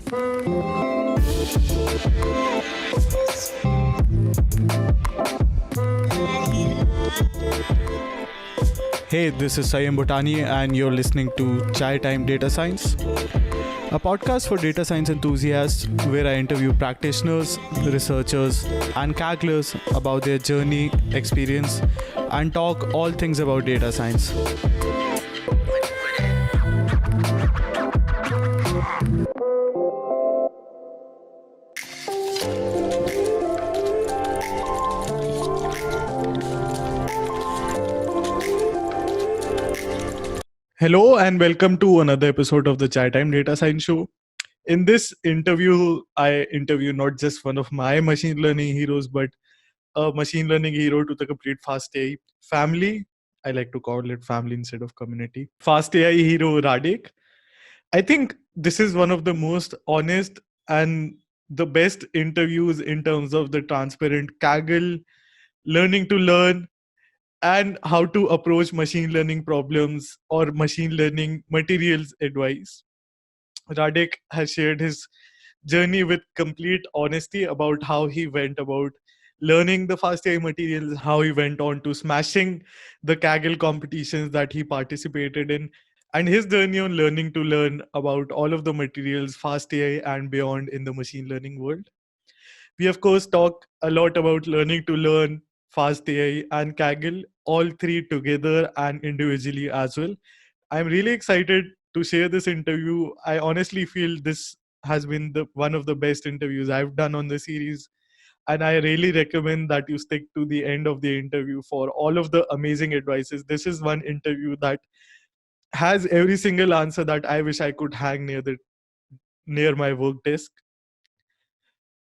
Hey, this is Sanyam Bhutani, and you're listening to Chai Time Data Science, a podcast for data science enthusiasts where I interview practitioners, researchers, and Kagglers about their journey, experience, and talk all things about data science. Hello and welcome to another episode of the Chai Time Data Science Show. In this interview, I interview not just one of my machine learning heroes, but a machine learning hero to the complete Fast.ai family. I like to call it family instead of community. Fast.ai hero Radek. I think this is one of the most honest and the best interviews in terms of the transparent Kaggle, learning to learn, and how to approach machine learning problems or machine learning materials advice. Radek has shared his journey with complete honesty about how he went about learning the fast AI materials, how he went on to smashing the Kaggle competitions that he participated in, and his journey on learning to learn about all of the materials, fast AI and beyond in the machine learning world. We, of course, talk a lot about learning to learn, fast AI, and Kaggle, all three together and individually as well. I'm really excited to share this interview. I honestly feel this has been the one of the best interviews I've done on the series. And I really recommend that you stick to the end of the interview for all of the amazing advices. This is one interview that has every single answer that I wish I could hang near my work desk.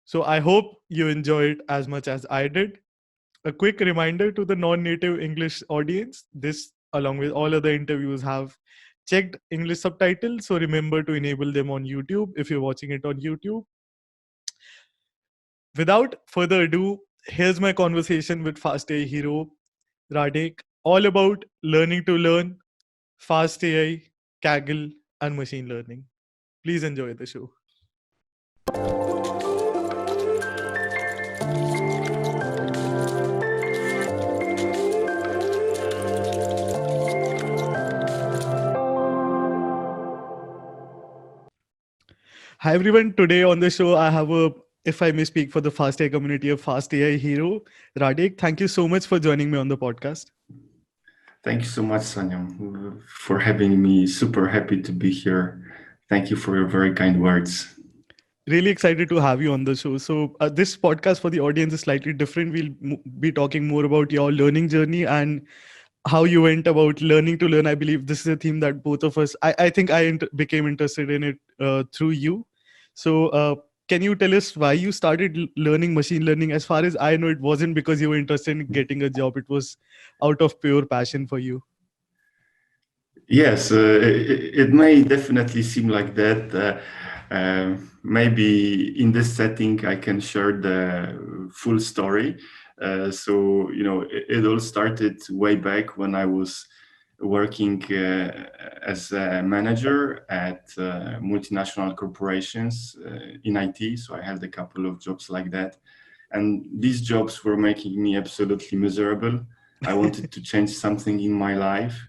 So I hope you enjoy it as much as I did. A quick reminder to the non-native English audience, this along with all other interviews have checked English subtitles, so remember to enable them on YouTube if you're watching it on YouTube. Without further ado, here's my conversation with Fast AI hero Radek, all about learning to learn, Fast AI, Kaggle, and machine learning. Please enjoy the show. Hi everyone. Today on the show, I have if I may speak for the Fast AI community, a Fast AI hero, Radek. Thank you so much for joining me on the podcast. Thank you so much, Sanyam, for having me. Super happy to be here. Thank you for your very kind words. Really excited to have you on the show. So this podcast for the audience is slightly different. We'll be talking more about your learning journey and how you went about learning to learn. I believe this is a theme that both of us, I think I became interested in it through you. So can you tell us why you started learning machine learning? As far as I know, it wasn't because you were interested in getting a job. It was out of pure passion for you. Yes, it may definitely seem like that. Maybe in this setting, I can share the full story. It all started way back when I was working as a manager at multinational corporations in IT. So I had a couple of jobs like that. And these jobs were making me absolutely miserable. I wanted to change something in my life.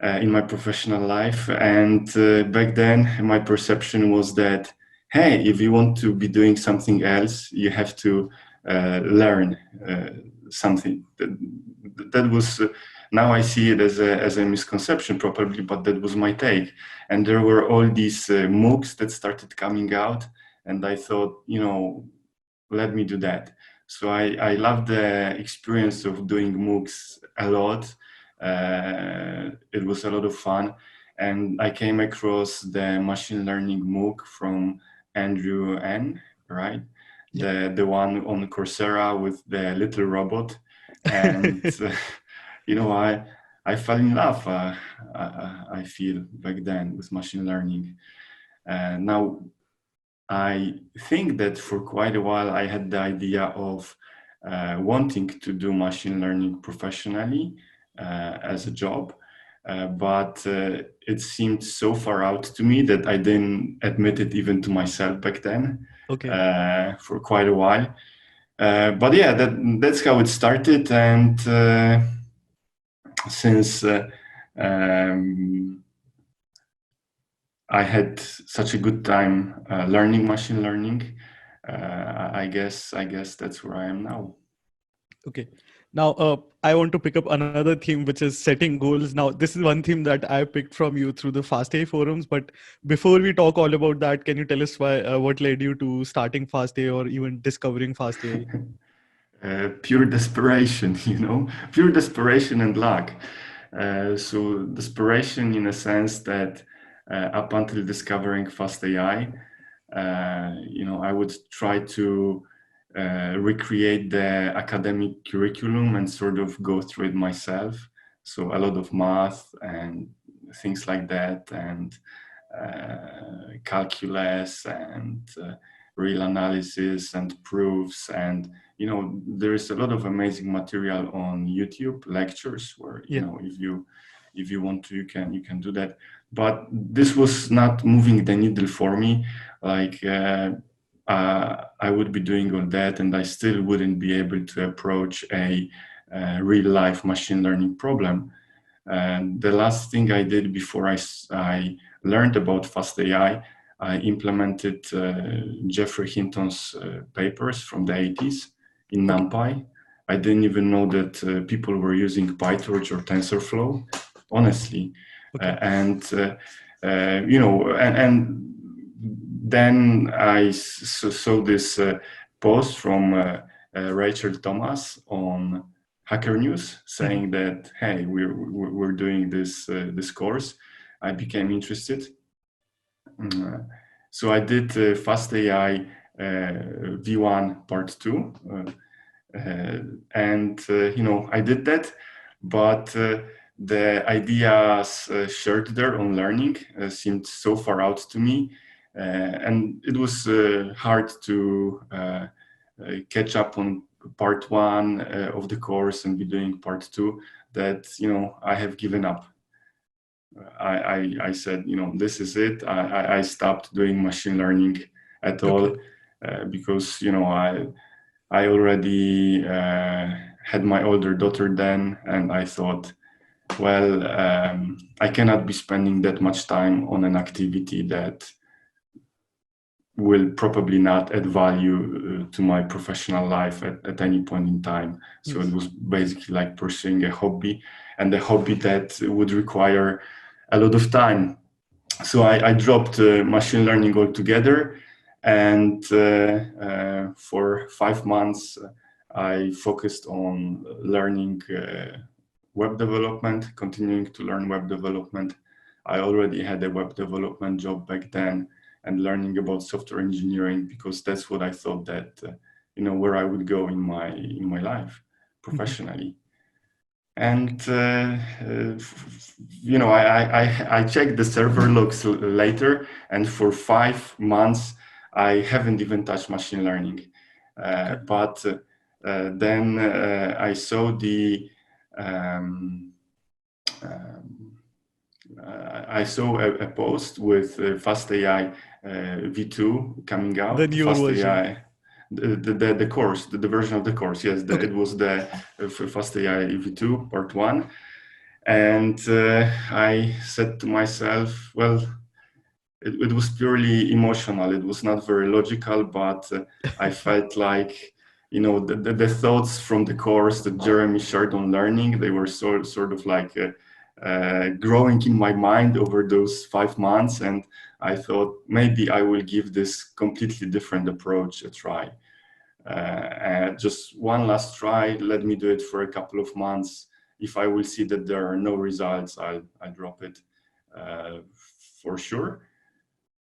In my professional life. And back then, my perception was that, hey, if you want to be doing something else, you have to learn something. That was, now I see it as a misconception probably, but that was my take. And there were all these MOOCs that started coming out. And I thought, let me do that. So I love the experience of doing MOOCs a lot. It was a lot of fun, and I came across the machine learning MOOC from Andrew N, right? Yeah. The one on Coursera with the little robot, and I fell in love. I feel back then with machine learning. Now I think that for quite a while I had the idea of wanting to do machine learning professionally as a job. but it seemed so far out to me that I didn't admit it even to myself back then Okay. for quite a while. But yeah, that's how it started, and since um, I had such a good time learning machine learning, I guess that's where I am now. Okay. Now, I want to pick up another theme, which is setting goals. Now, this is one theme that I picked from you through the Fast.ai forums. But before we talk all about that, can you tell us what led you to starting Fast.ai or even discovering Fast.ai? Pure desperation, pure desperation and luck. So desperation in a sense that up until discovering Fast AI, I would try to recreate the academic curriculum and sort of go through it myself. So a lot of math and things like that, and calculus and real analysis and proofs, and there is a lot of amazing material on YouTube lectures where Yeah. if you want to, you can do that. But this was not moving the needle for me. Like I would be doing all that, and I still wouldn't be able to approach a real life machine learning problem. And the last thing I did before I learned about Fast AI, I implemented Jeffrey Hinton's papers from the 80s in Okay. NumPy. I didn't even know that people were using PyTorch or TensorFlow, honestly. Okay. And then I saw this post from Rachel Thomas on Hacker News Mhm. saying that, hey, we're doing this course. I became interested. So I did Fast AI V1 Part 2. And I did that, but the ideas shared there on learning seemed so far out to me, and it was hard to catch up on part 1 of the course and be doing part 2, that I have given up. I said, this is it. I stopped doing machine learning at Okay. all, because I already had my older daughter then, and I thought, well, I cannot be spending that much time on an activity that will probably not add value to my professional life at any point in time. So it Yes. was basically like pursuing a hobby, and a hobby that would require a lot of time. So I dropped machine learning altogether, and for 5 months I focused on learning web development, continuing to learn web development. I already had a web development job back then, and learning about software engineering, because that's what I thought that where I would go in my life Mhm. professionally. And I checked the server logs later, and for 5 months I haven't even touched machine learning. Okay. But then I saw um, um, I saw a post with Fast AI V2 coming The out. newer Fast version. AI, the course, the version of the course. Yes, Okay. it was the Fast AI V2 part 1. And I said to myself, well, it was purely emotional. It was not very logical, but I felt like, the thoughts from the course that Jeremy shared on learning, they were sort of like growing in my mind over those 5 months. And I thought maybe I will give this completely different approach a try. Just one last try, let me do it for a couple of months. If I will see that there are no results, I'll drop it for sure.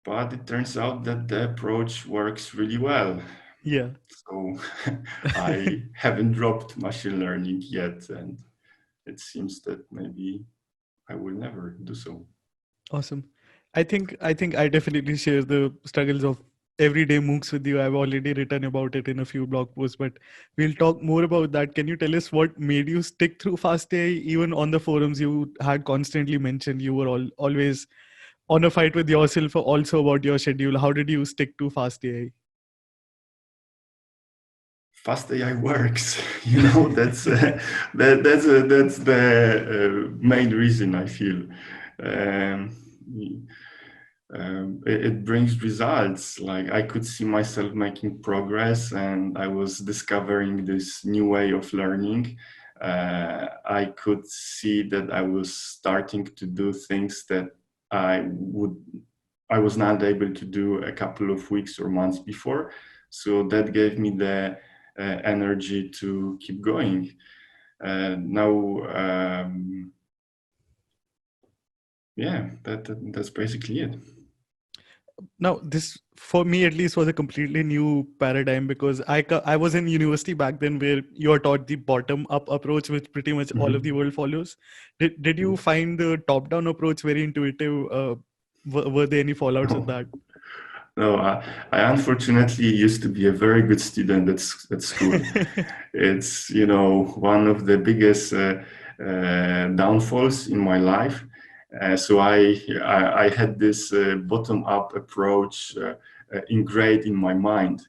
But it turns out that the approach works really well. Yeah. So I haven't dropped machine learning yet, and it seems that maybe I will never do so. Awesome. I think I definitely share the struggles of everyday MOOCs with you. I've already written about it in a few blog posts, but we'll talk more about that. Can you tell us what made you stick through Fast.ai? Even on the forums, you had constantly mentioned you were always on a fight with yourself also about your schedule. How did you stick to Fast.ai? Fast AI works. That's the main reason I feel. Um, it brings results. Like I could see myself making progress, and I was discovering this new way of learning. I could see that I was starting to do things that I would I was not able to do a couple of weeks or months before. So that gave me the energy to keep going. Now, yeah, that's basically it. Now, this for me at least was a completely new paradigm, because I was in university back then where you are taught the bottom up approach, which pretty much all of the world follows. Did you find the top down approach very intuitive? Were there any fallouts with that? No, I unfortunately used to be a very good student at school. It's, one of the biggest downfalls in my life. So I had this bottom-up approach ingrained in my mind.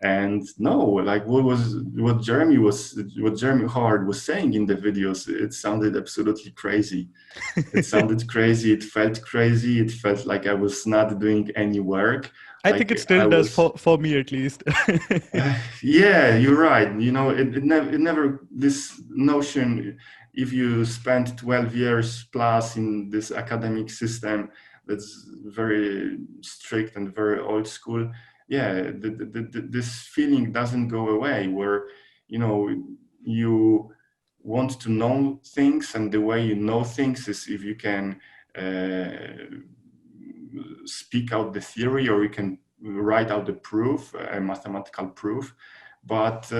And no, like what Jeremy Hard was saying in the videos, it sounded absolutely crazy. It sounded crazy. It felt crazy. It felt like I was not doing any work. I think Like it still I does was. for me at least. Yeah, you're right. It never this notion. If you spend 12 years plus in this academic system that's very strict and very old school, yeah, this feeling doesn't go away. Where you know you want to know things, and the way you know things is if you can speak out the theory, or you can write out the proof, a mathematical proof. But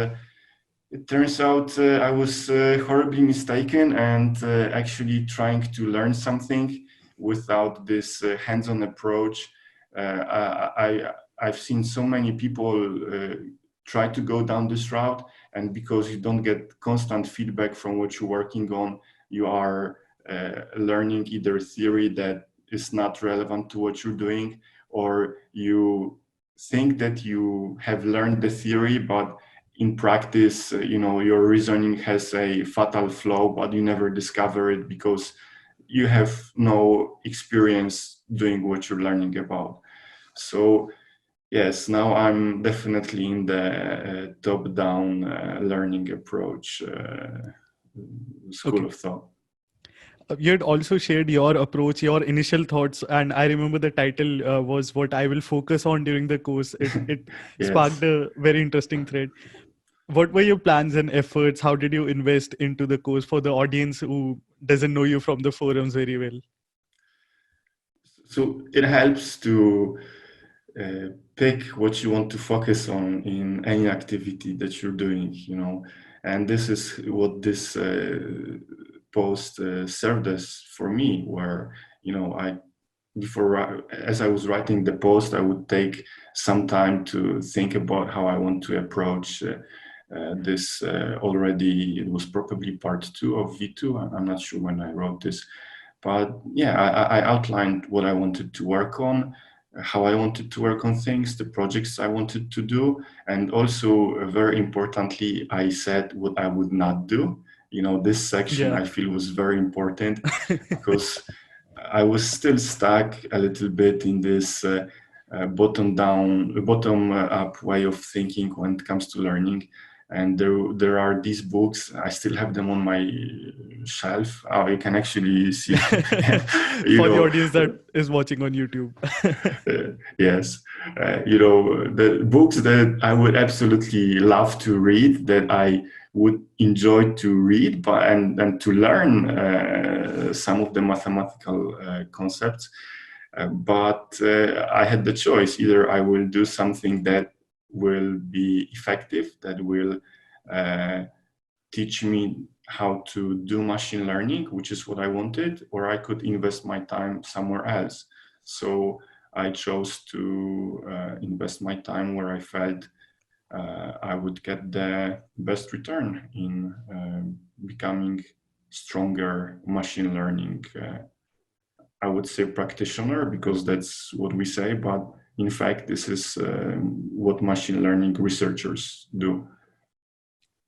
it turns out I was horribly mistaken, and actually trying to learn something without this hands-on approach. I've seen so many people try to go down this route, and because you don't get constant feedback from what you're working on, you are learning either theory that is not relevant to what you're doing, or you think that you have learned the theory, but in practice, your reasoning has a fatal flaw, but you never discover it because you have no experience doing what you're learning about. So yes, now I'm definitely in the top-down learning approach school Okay. of thought. You had also shared your approach, your initial thoughts, and I remember the title was "What I Will Focus On During the Course." It Yes. sparked a very interesting thread. What were your plans and efforts? How did you invest into the course for the audience who doesn't know you from the forums very well? So it helps to pick what you want to focus on in any activity that you're doing, and this is what this post served as for me, where, I before, as I was writing the post, I would take some time to think about how I want to approach this. Already, it was probably part 2 of V2. I'm not sure when I wrote this, but yeah, I outlined what I wanted to work on, how I wanted to work on things, the projects I wanted to do, and also very importantly, I said what I would not do. This section Yeah. I feel was very important because I was still stuck a little bit in this bottom up way of thinking when it comes to learning. And there are these books. I still have them on my shelf. Oh, you can actually see them. you For the know, audience that is watching on YouTube. yes, the books that I would absolutely love to read, that I would enjoy to read, but and to learn some of the mathematical concepts. But I had the choice: either I will do something that will be effective, that will uh, teach me how to do machine learning, which is what I wanted, or I could invest my time somewhere else. So I chose to invest my time where I felt I would get the best return in becoming stronger machine learning, I would say practitioner, because that's what we say, but in fact, this is what machine learning researchers do.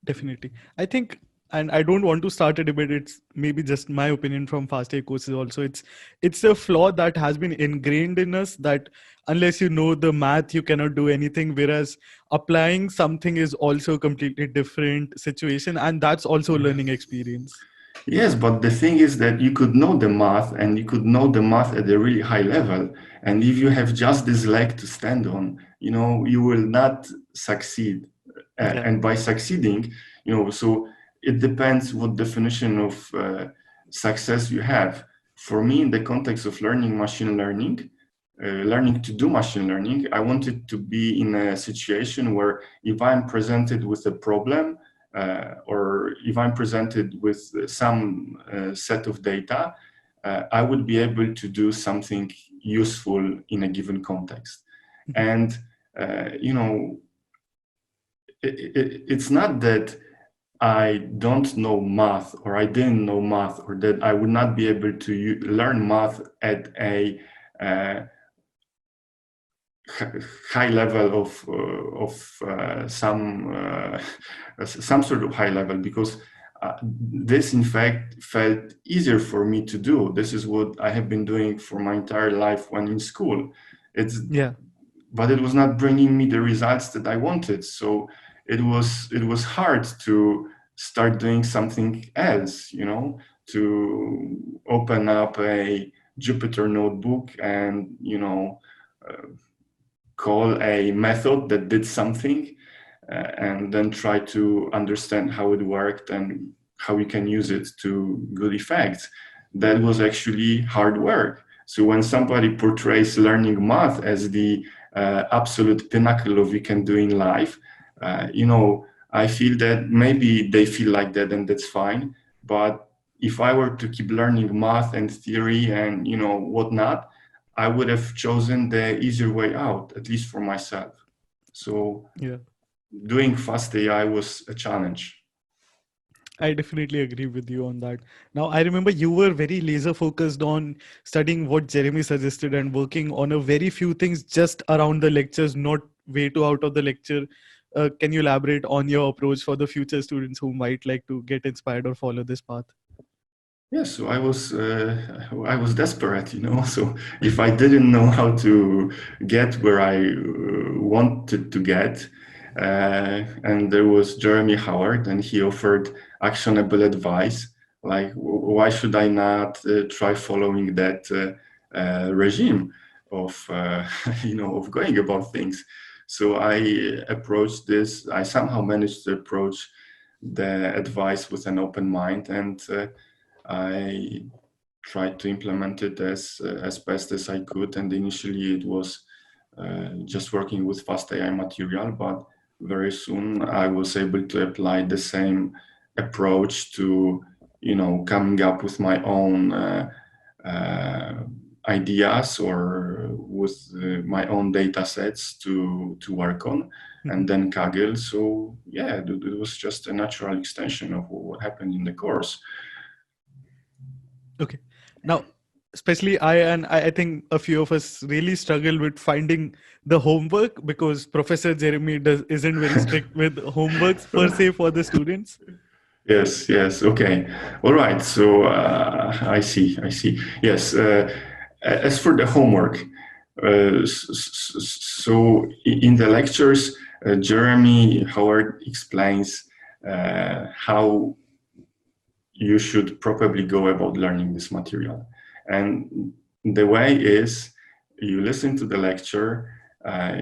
Definitely. I think, and I don't want to start a debate. It's maybe just my opinion from Fast.ai courses also. It's a flaw that has been ingrained in us that unless you know the math, you cannot do anything. Whereas applying something is also a completely different situation, and that's also a learning experience. Yes, but the thing is that you could know the math and you could know the math at a really high level. And if you have just this leg to stand on, you will not succeed. Yeah. And by succeeding, so it depends what definition of success you have. For me, in the context of learning machine learning, learning to do machine learning, I wanted to be in a situation where if I'm presented with a problem, or if I'm presented with some set of data, I would be able to do something useful in a given context. And, it's not that I don't know math or I didn't know math or that I would not be able to learn math at a high level of some sort of high level, because this in fact felt easier for me to do. This is what I have been doing for my entire life when in school. But it was not bringing me the results that I wanted. So it was hard to start doing something else, to open up a Jupyter notebook and call a method that did something, and then try to understand how it worked and how we can use it to good effect. That was actually hard work. So when somebody portrays learning math as the absolute pinnacle of you can do in life, I feel that maybe they feel like that, and that's fine. But if I were to keep learning math and theory and whatnot, I would have chosen the easier way out, at least for myself. So doing Fast.ai was a challenge. I definitely agree with you on that. Now, I remember you were very laser focused on studying what Jeremy suggested and working on a very few things just around the lectures, not way too out of the lecture. Can you elaborate on your approach for the future students who might like to get inspired or follow this path? Yes, so I was desperate, So if I didn't know how to get where I wanted to get, and there was Jeremy Howard, and he offered actionable advice, like why should I not try following that regime of of going about things? So I approached this. I somehow managed to approach the advice with an open mind, and I tried to implement it as best as I could. And initially it was just working with Fast.ai material, but very soon I was able to apply the same approach to, coming up with my own ideas or with my own data sets to work on, and then Kaggle. So yeah, it was just a natural extension of what happened in the course. Okay. Now, especially I think a few of us really struggle with finding the homework because Professor Jeremy isn't very strict with homeworks per se for the students. Yes. Okay. All right. So I see. Yes. As for the homework, so in the lectures, Jeremy Howard explains how you should probably go about learning this material. And the way is you listen to the lecture,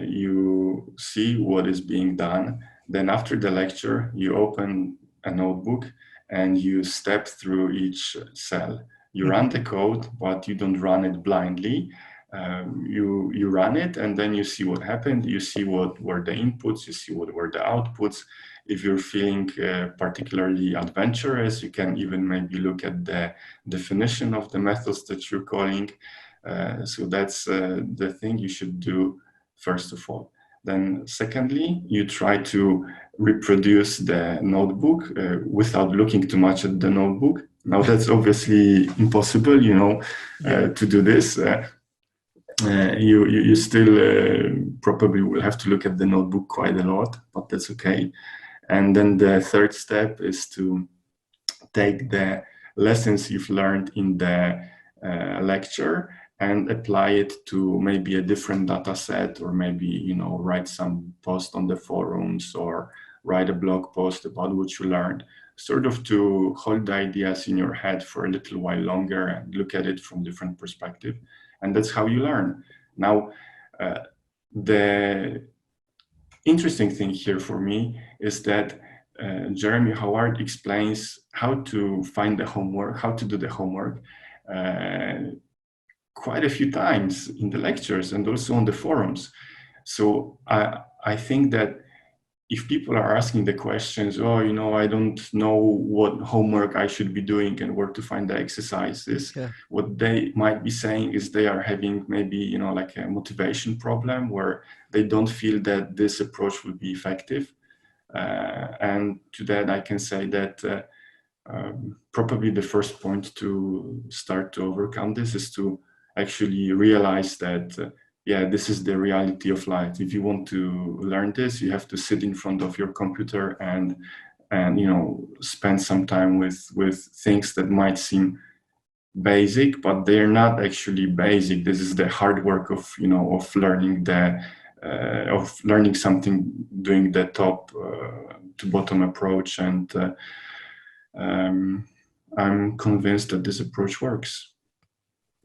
you see what is being done. Then after the lecture, you open a notebook and you step through each cell. You run the code, but you don't run it blindly. You run it and then you see what happened. You see what were the inputs, you see what were the outputs. If you're feeling particularly adventurous, you can even maybe look at the definition of the methods that you're calling. So that's the thing you should do first of all. Then secondly, you try to reproduce the notebook without looking too much at the notebook. Now that's obviously impossible, Yeah. to do this. You still probably will have to look at the notebook quite a lot, but that's okay. And then the third step is to take the lessons you've learned in the lecture and apply it to maybe a different data set, or maybe write some post on the forums or write a blog post about what you learned, sort of to hold the ideas in your head for a little while longer and look at it from different perspective. And that's how you learn. Now, the interesting thing here for me is that Jeremy Howard explains how to find the homework, how to do the homework quite a few times in the lectures and also on the forums. So I think that if people are asking the questions, I don't know what homework I should be doing and where to find the exercises, what they might be saying is they are having maybe, like a motivation problem where they don't feel that this approach will be effective. And to that, I can say that probably the first point to start to overcome this is to actually realize that this is the reality of life. If you want to learn this, you have to sit in front of your computer and spend some time with things that might seem basic, but they're not actually basic. This is the hard work of learning of learning something, doing the top to bottom approach, and I'm convinced that this approach works.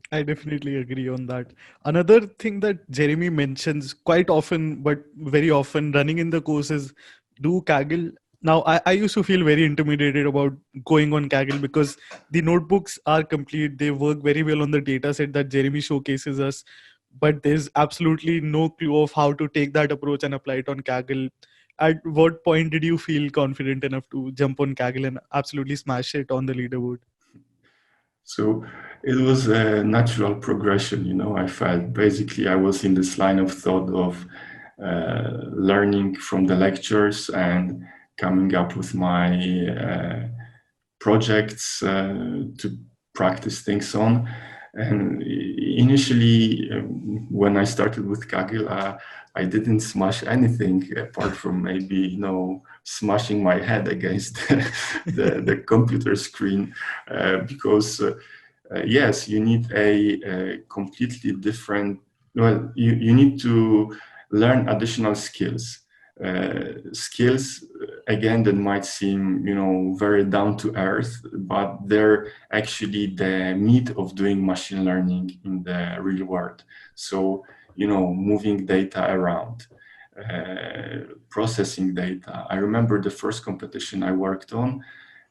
I definitely agree on that. Another thing that Jeremy mentions quite often, but very often, running in the course is do Kaggle. Now, I used to feel very intimidated about going on Kaggle because the notebooks are complete. They work very well on the data set that Jeremy showcases us. But there's absolutely no clue of how to take that approach and apply it on Kaggle. At what point did you feel confident enough to jump on Kaggle and absolutely smash it on the leaderboard? So it was a natural progression, I felt. Basically, I was in this line of thought of learning from the lectures and coming up with my projects to practice things on. And initially, when I started with Kaggle, I didn't smash anything apart from maybe, smashing my head against the computer screen, because yes, you need a completely different, you need to learn additional skills. Skills, again, that might seem, very down to earth, but they're actually the meat of doing machine learning in the real world. So, moving data around, processing data. I remember the first competition I worked on,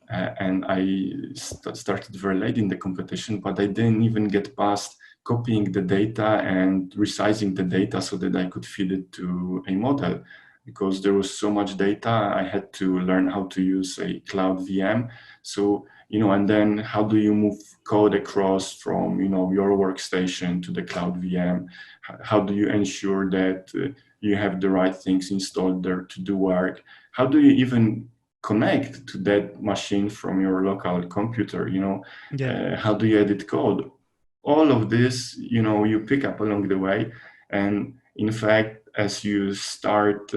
and I started very late in the competition, but I didn't even get past copying the data and resizing the data so that I could feed it to a model. Because there was so much data, I had to learn how to use a cloud VM. So, and then how do you move code across from, your workstation to the cloud VM? How do you ensure that you have the right things installed there to do work? How do you even connect to that machine from your local computer? How do you edit code? All of this, you pick up along the way. And in fact, as you start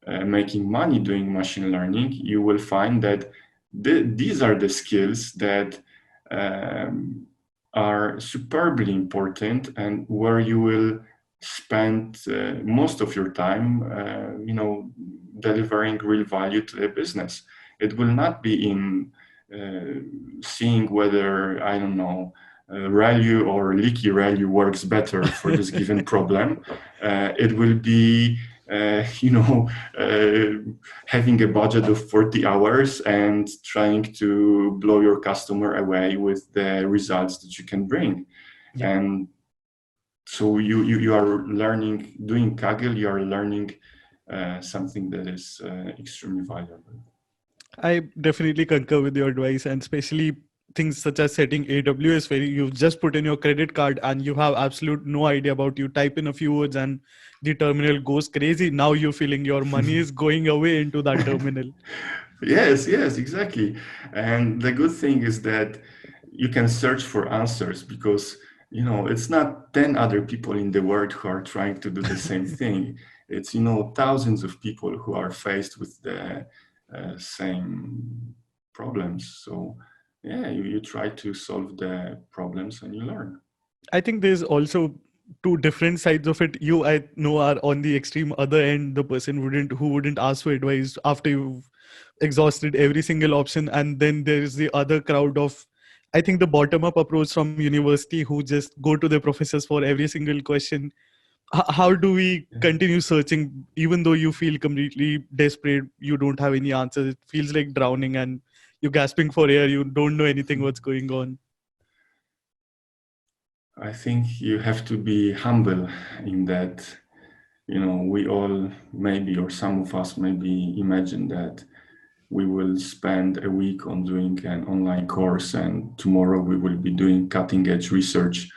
making money doing machine learning, you will find that these are the skills that are superbly important and where you will spend most of your time, delivering real value to the business. It will not be in seeing whether, I don't know, ReLU or leaky ReLU works better for this given problem. It will be, having a budget of 40 hours and trying to blow your customer away with the results that you can bring. Yeah. And so you are learning, doing Kaggle, you are learning something that is extremely valuable. I definitely concur with your advice, and especially things such as setting AWS, where you just put in your credit card and you have absolute no idea about, you type in a few words and the terminal goes crazy. Now you're feeling your money is going away into that terminal. Yes, yes, exactly. And the good thing is that you can search for answers because, it's not 10 other people in the world who are trying to do the same thing. It's, thousands of people who are faced with the same problems. So, yeah, you try to solve the problems and you learn. I think there's also two different sides of it. You, I know, are on the extreme other end, the person who wouldn't ask for advice after you've exhausted every single option. And then there's the other crowd of, I think, the bottom up approach from university, who just go to their professors for every single question. How do we continue searching even though you feel completely desperate, you don't have any answers, it feels like drowning and you're gasping for air, you don't know anything what's going on? I think you have to be humble in that, we all maybe, or some of us maybe imagine that we will spend a week on doing an online course and tomorrow we will be doing cutting edge research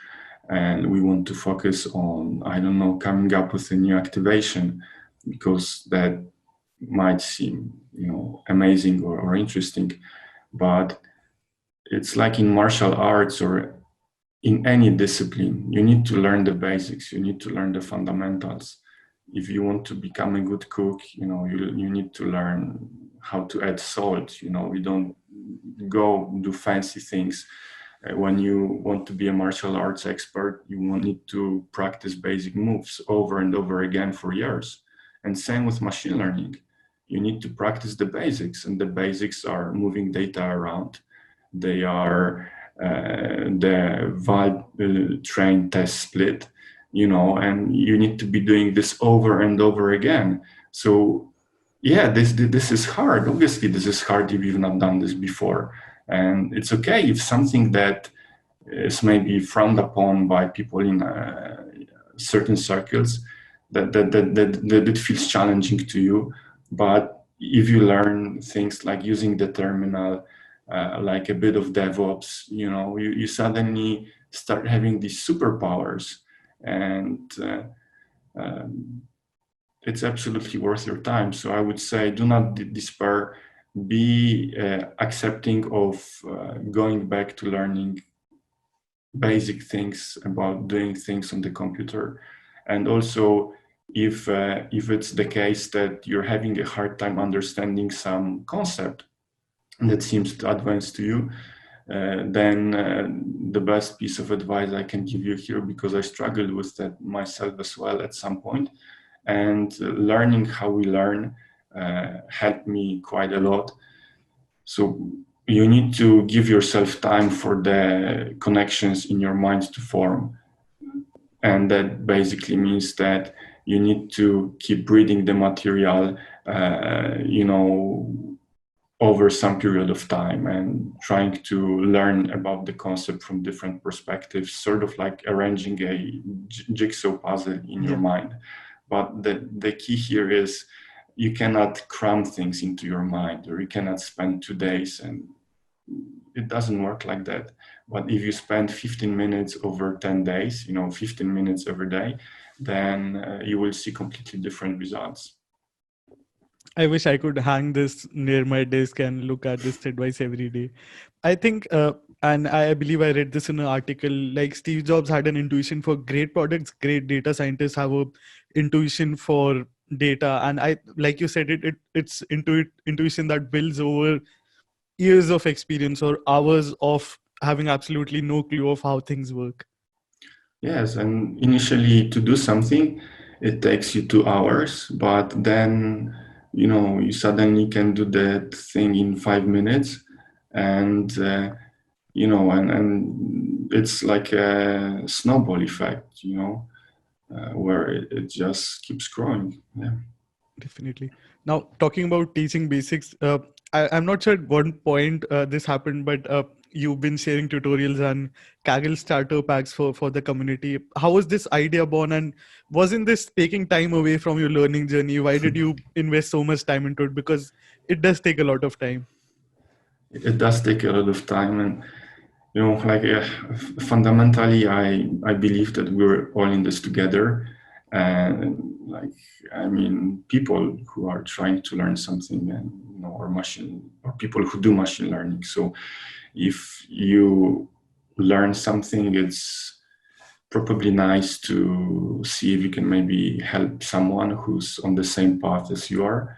and we want to focus on, I don't know, coming up with a new activation because that might seem, amazing or interesting. But it's like in martial arts or in any discipline, you need to learn the basics, you need to learn the fundamentals. If you want to become a good cook, you need to learn how to add salt. We don't go do fancy things. When you want to be a martial arts expert, you will need to practice basic moves over and over again for years. And same with machine learning. You need to practice the basics, and the basics are moving data around. They are the val train test split, and you need to be doing this over and over again. So yeah, this is hard. Obviously, this is hard if you've not done this before. And it's okay if something that is maybe frowned upon by people in certain circles, that it feels challenging to you. But if you learn things like using the terminal, like a bit of DevOps, you suddenly start having these superpowers, and it's absolutely worth your time. So I would say, do not despair. Be accepting of going back to learning basic things about doing things on the computer, and also if it's the case that you're having a hard time understanding some concept that seems too advanced to you, then the best piece of advice I can give you here, because I struggled with that myself as well at some point, and learning how we learn helped me quite a lot. So you need to give yourself time for the connections in your mind to form. And that basically means that you need to keep reading the material, over some period of time and trying to learn about the concept from different perspectives, sort of like arranging a jigsaw puzzle in your mind. But the key here is you cannot cram things into your mind, or you cannot spend 2 days, and it doesn't work like that. But if you spend 15 minutes over 10 days, 15 minutes every day, then you will see completely different results. I wish I could hang this near my desk and look at this advice every day. I think, and I believe I read this in an article, like Steve Jobs had an intuition for great products, great data scientists have a intuition for data. And I, like you said, it's intuition that builds over years of experience or hours of having absolutely no clue of how things work. Yes, and initially to do something, it takes you 2 hours, but then you suddenly can do that thing in 5 minutes, and and it's like a snowball effect, where it just keeps growing. Yeah. Definitely. Now, talking about teaching basics, I'm not sure at what point this happened, but you've been sharing tutorials and Kaggle starter packs for the community. How was this idea born, and wasn't this taking time away from your learning journey? Why did you invest so much time into it? Because it does take a lot of time. It does take a lot of time, and like fundamentally, I believe that we're all in this together, and like I mean, people who are trying to learn something, and or people who do machine learning. So if you learn something, it's probably nice to see if you can maybe help someone who's on the same path as you are.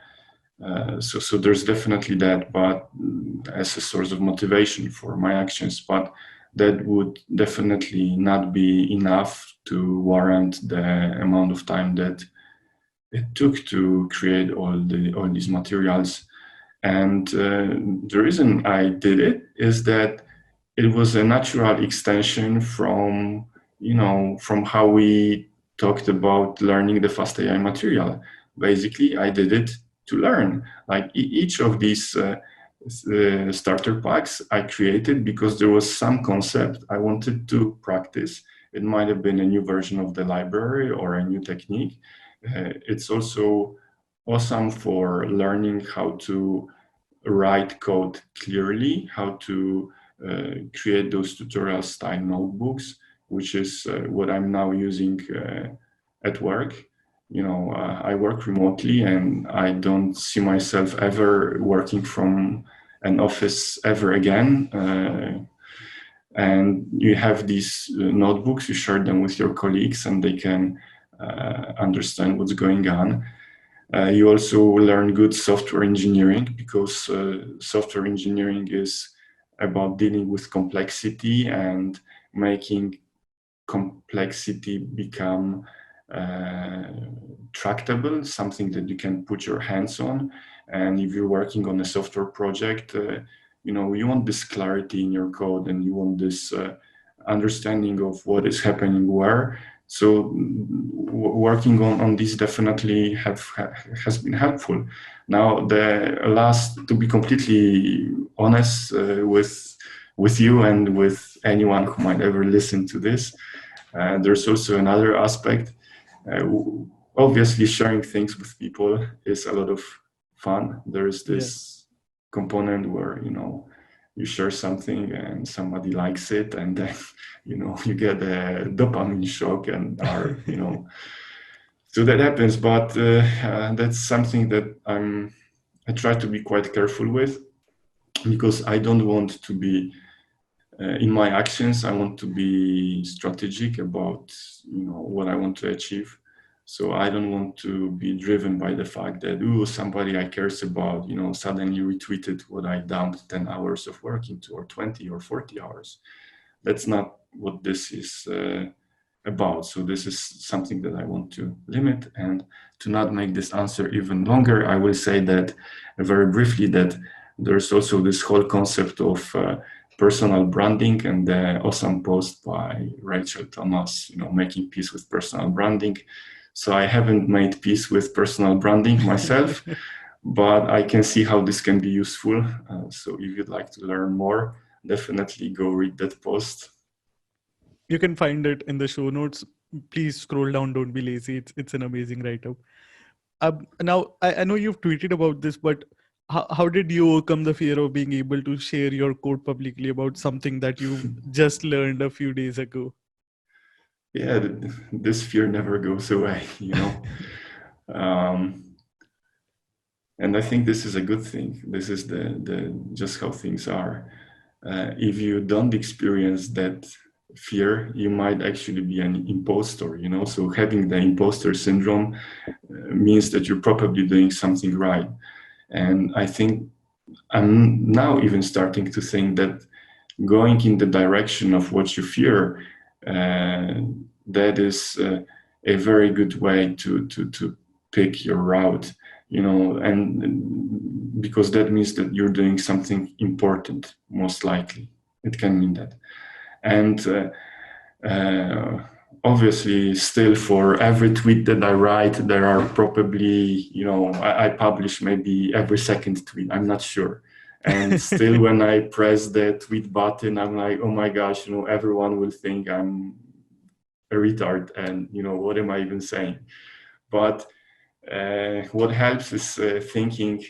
So there's definitely that, but as a source of motivation for my actions, but that would definitely not be enough to warrant the amount of time that it took to create all these materials. And the reason I did it is that it was a natural extension from from how we talked about learning the Fast.ai material. Basically, I did it to learn. Like each of these starter packs I created because there was some concept I wanted to practice. It might have been a new version of the library or a new technique. It's also awesome for learning how to write code clearly, how to create those tutorial style notebooks, which is what I'm now using at work. I work remotely and I don't see myself ever working from an office ever again. And you have these notebooks, you share them with your colleagues and they can understand what's going on. You also learn good software engineering because software engineering is about dealing with complexity and making complexity become tractable, something that you can put your hands on. And if you're working on a software project, you want this clarity in your code and you want this understanding of what is happening where. So working on this definitely has been helpful. Now, to be completely honest with you and with anyone who might ever listen to this, there's also another aspect. Uh, Obviously, sharing things with people is a lot of fun. There's this component where you share something and somebody likes it, and then you get a dopamine shock and are so that happens. But that's something that I try to be quite careful with because I don't want to be in my actions. I want to be strategic about what I want to achieve. So I don't want to be driven by the fact that somebody I cares about suddenly retweeted what I dumped 10 hours of work into, or 20 or 40 hours. That's not what this is about. So this is something that I want to limit. And to not make this answer even longer, I will say that very briefly that there's also this whole concept of personal branding, and the awesome post by Rachel Thomas, making peace with personal branding. So I haven't made peace with personal branding myself, but I can see how this can be useful. So if you'd like to learn more, definitely go read that post. You can find it in the show notes. Please scroll down. Don't be lazy. It's an amazing write up. Now, I know you've tweeted about this, but how did you overcome the fear of being able to share your code publicly about something that you just learned a few days ago? Yeah, this fear never goes away, and I think this is a good thing. This is the just how things are. If you don't experience that fear, you might actually be an imposter, So having the imposter syndrome means that you're probably doing something right. And I think I'm now even starting to think that going in the direction of what you fear, that is a very good way to pick your route, and because that means that you're doing something important, most likely. It can mean that. And obviously, still for every tweet that I write, there are probably, I publish maybe every second tweet. I'm not sure. And still, when I press the tweet button, I'm like, oh my gosh, everyone will think I'm a retard. And, what am I even saying? But what helps is thinking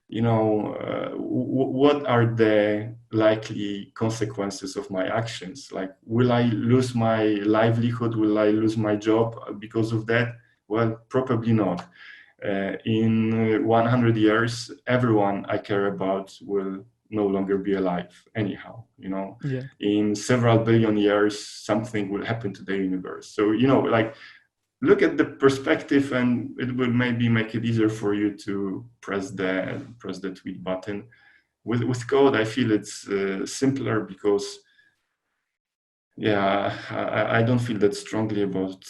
what are the likely consequences of my actions? Like, will I lose my livelihood? Will I lose my job because of that? Well, probably not. In 100 years, everyone I care about will no longer be alive anyhow. Yeah. In several billion years, something will happen to the universe. So, like, look at the perspective, and it will maybe make it easier for you to press the tweet button. With code, I feel it's simpler, because I don't feel that strongly about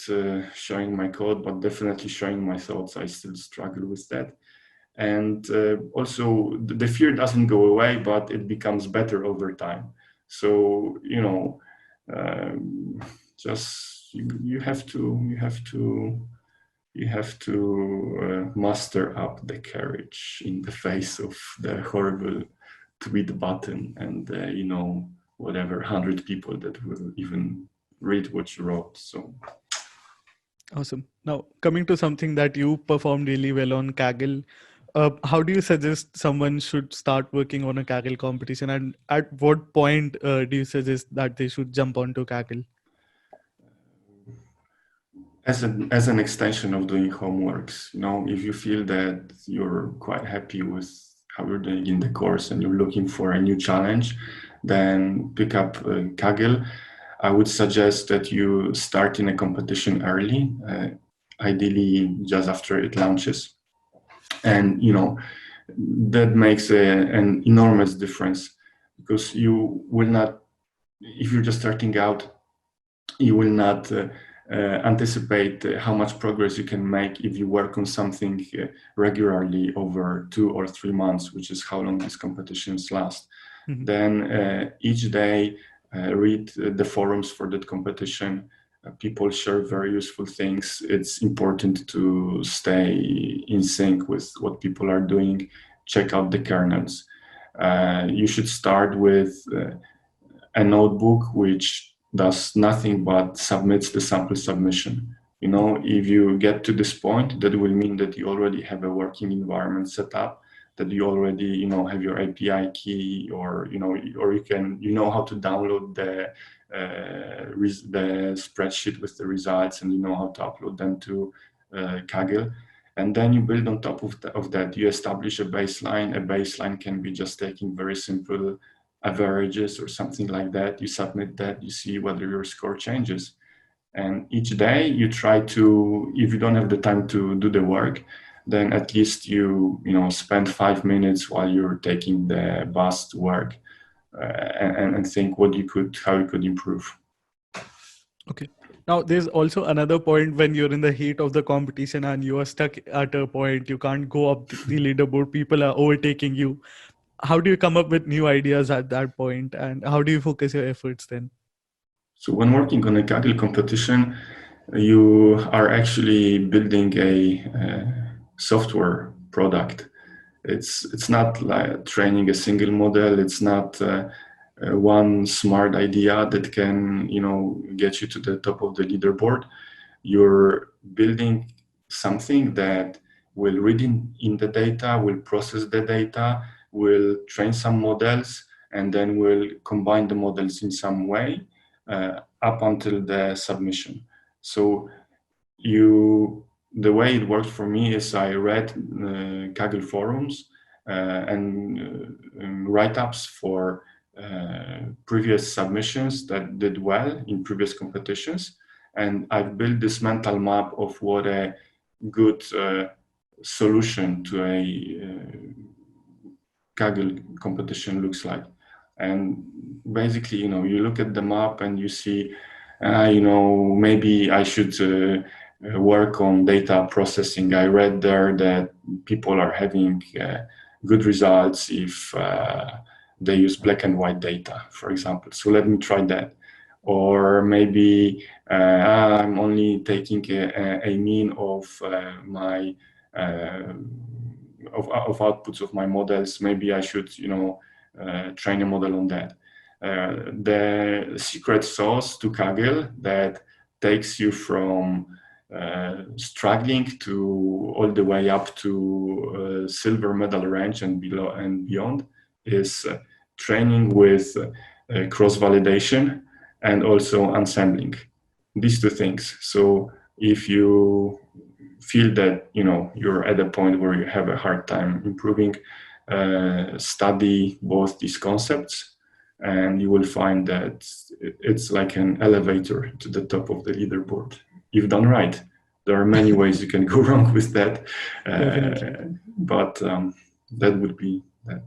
showing my code, but definitely showing my thoughts, I still struggle with that. And also, the fear doesn't go away, but it becomes better over time. So, just you have to muster up the courage in the face of the horrible tweet button, and whatever 100 people that will even read what you wrote. So Awesome. Now, coming to something that you performed really well on Kaggle, how do you suggest someone should start working on a Kaggle competition, and at what point do you suggest that they should jump onto Kaggle? as an extension of doing homeworks, if you feel that you're quite happy with how you're doing in the course and you're looking for a new challenge, then pick up Kaggle. I would suggest that you start in a competition early, ideally just after it launches. And that makes an enormous difference, because you will not, if you're just starting out, you will not anticipate how much progress you can make if you work on something regularly over 2 or 3 months, which is how long these competitions last. Mhm. Then each day read the forums for that competition. People share very useful things. It's important to stay in sync with what people are doing. Check out the kernels. You should start with a notebook which does nothing but submits the sample submission. If you get to this point, that will mean that you already have a working environment set up, that you already have your API key, or or you know how to download the spreadsheet with the results, and you know how to upload them to Kaggle. And then you build on top of that. You establish a baseline. A baseline can be just taking very simple averages or something like that. You submit that, you see whether your score changes. And each day you try to, if you don't have the time to do the work, then at least you spend 5 minutes while you're taking the bus to work, and think how you could improve. Okay. Now, there's also another point when you're in the heat of the competition and you are stuck at a point, you can't go up the leaderboard, people are overtaking you. How do you come up with new ideas at that point, and how do you focus your efforts then? So when working on a Kaggle competition, you are actually building a software product. It's not like training a single model. It's not one smart idea that can get you to the top of the leaderboard. You're building something that will read in the data, will process the data, will train some models, and then will combine the models in some way up until the submission. So the way it worked for me is I read Kaggle forums and write-ups for previous submissions that did well in previous competitions, and I've built this mental map of what a good solution to a Kaggle competition looks like. And basically, you look at the map and you see, maybe I should work on data processing. I read there that people are having good results if they use black and white data, for example. So let me try that. Or maybe I'm only taking a mean of my of outputs of my models. Maybe I should train a model on that. The secret sauce to Kaggle that takes you from struggling to all the way up to silver medal range and below and beyond is training with cross validation and also ensembling, these two things. So if you feel that you're at a point where you have a hard time improving, study both these concepts, and you will find that it's like an elevator to the top of the leaderboard if done right. There are many ways you can go wrong with that, but that would be that.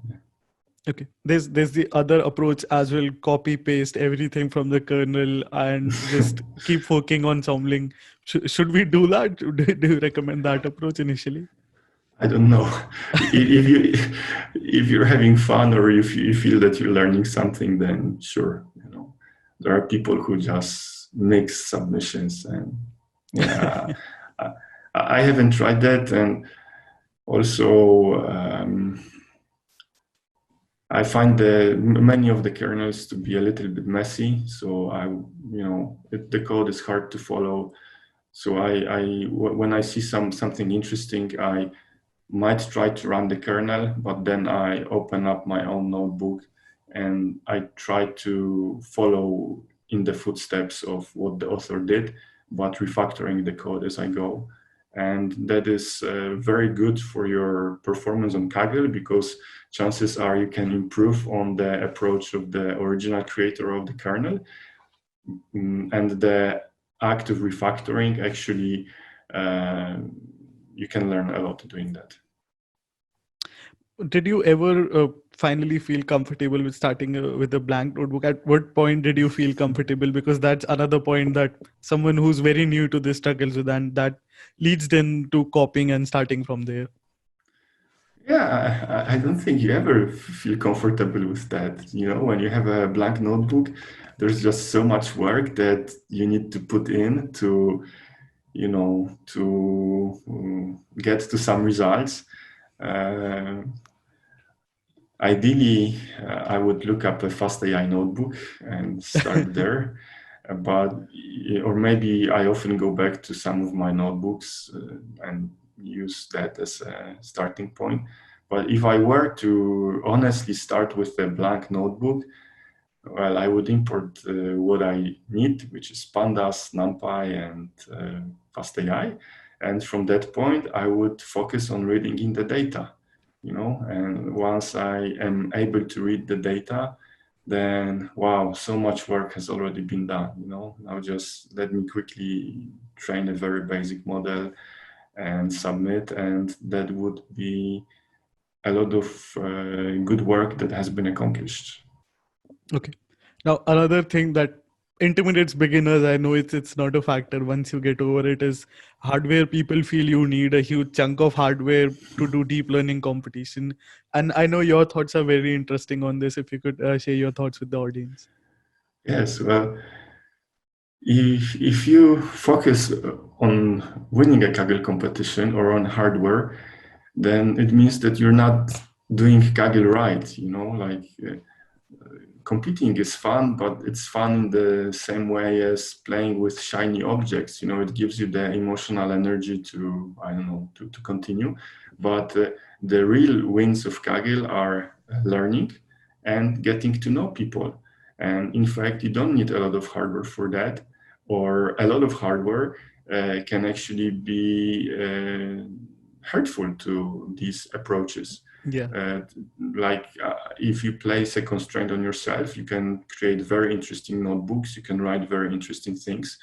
Okay, there's the other approach as well: copy paste everything from the kernel and just keep working on ensembling. Should we do that? Do you recommend that approach initially? I don't know. If you're having fun, or if you feel that you're learning something, then sure. There are people who just mix submissions, and I haven't tried that, and also I find many of the kernels to be a little bit messy. So the code is hard to follow. So when I see something interesting, I might try to run the kernel, but then I open up my own notebook and I try to follow in the footsteps of what the author did, but refactoring the code as I go. And that is very good for your performance on Kaggle, because chances are you can improve on the approach of the original creator of the kernel. And the act of refactoring, actually, you can learn a lot doing that. Did you ever finally feel comfortable with starting with a blank notebook? At what point did you feel comfortable? Because that's another point that someone who's very new to this struggles with, and that leads them to copying and starting from there. Yeah, I don't think you ever feel comfortable with that. When you have a blank notebook, there's just so much work that you need to put in to get to some results. Ideally, I would look up a Fast.ai notebook and start there. Or maybe I often go back to some of my notebooks and use that as a starting point. But if I were to honestly start with a blank notebook, well, I would import what I need, which is Pandas, NumPy, and Fast.ai. And from that point, I would focus on reading in the data. And once I am able to read the data, then wow, so much work has already been done. Now just let me quickly train a very basic model and submit, and that would be a lot of good work that has been accomplished. Okay. Now, another thing that intimidates beginners, I know it's not a factor once you get over it, is hardware. People feel you need a huge chunk of hardware to do deep learning competition. And I know your thoughts are very interesting on this. If you could share your thoughts with the audience. Yes, well, if you focus on winning a Kaggle competition or on hardware, then it means that you're not doing Kaggle right. Competing is fun, but it's fun in the same way as playing with shiny objects. It gives you the emotional energy to, to continue. But the real wins of Kaggle are learning and getting to know people. And in fact, you don't need a lot of hardware for that, or a lot of hardware can actually be hurtful to these approaches. Yeah. If you place a constraint on yourself, you can create very interesting notebooks, you can write very interesting things.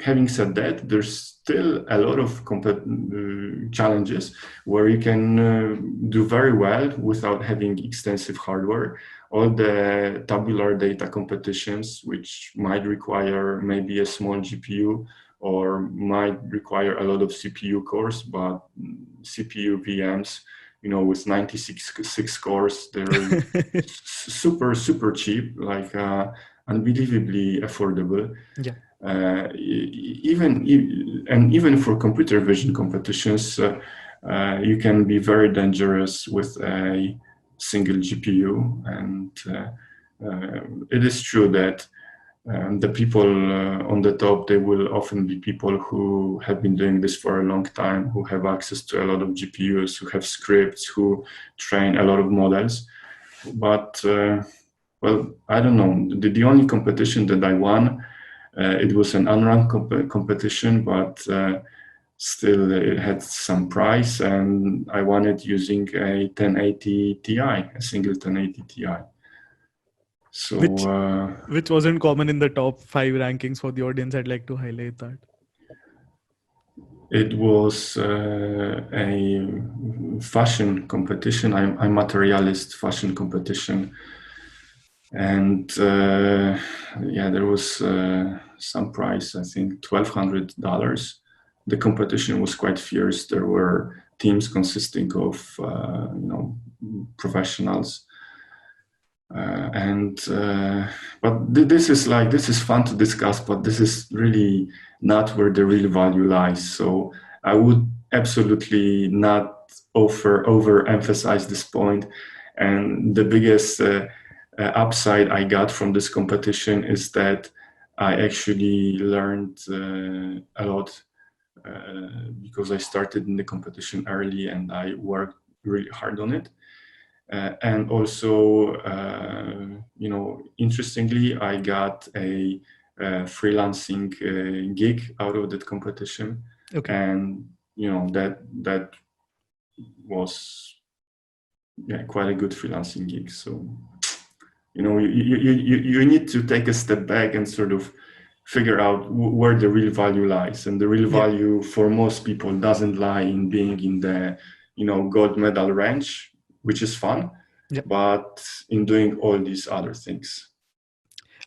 Having said that, there's still a lot of challenges where you can do very well without having extensive hardware. All the tabular data competitions, which might require maybe a small GPU or might require a lot of CPU cores, but CPU VMs, with 96 cores, they're super cheap, unbelievably affordable. Yeah. Even for computer vision competitions, you can be very dangerous with a single GPU. And it is true that The people on the top, they will often be people who have been doing this for a long time, who have access to a lot of GPUs, who have scripts, who train a lot of models. But well, I don't know. The only competition that I won, it was an unranked competition, but still it had some price, and I won it using a 1080 Ti, a single 1080 Ti. So Which wasn't common in the top 5 rankings for the audience. I'd like to highlight that. it was a fashion competition, a materialist fashion competition. And yeah, there was some price, I think $1,200. The competition was quite fierce. There were teams consisting of professionals, but this is fun to discuss, but this is really not where the real value lies. So I would absolutely not overemphasize this point. And the biggest upside I got from this competition is that I actually learned a lot because I started in the competition early and I worked really hard on it. And also, interestingly, I got a freelancing gig out of that competition. Okay. And that was quite a good freelancing gig. So you need to take a step back and sort of figure out where the real value lies. And the real value for most people doesn't lie in being in the gold medal range, which is fun, but in doing all these other things.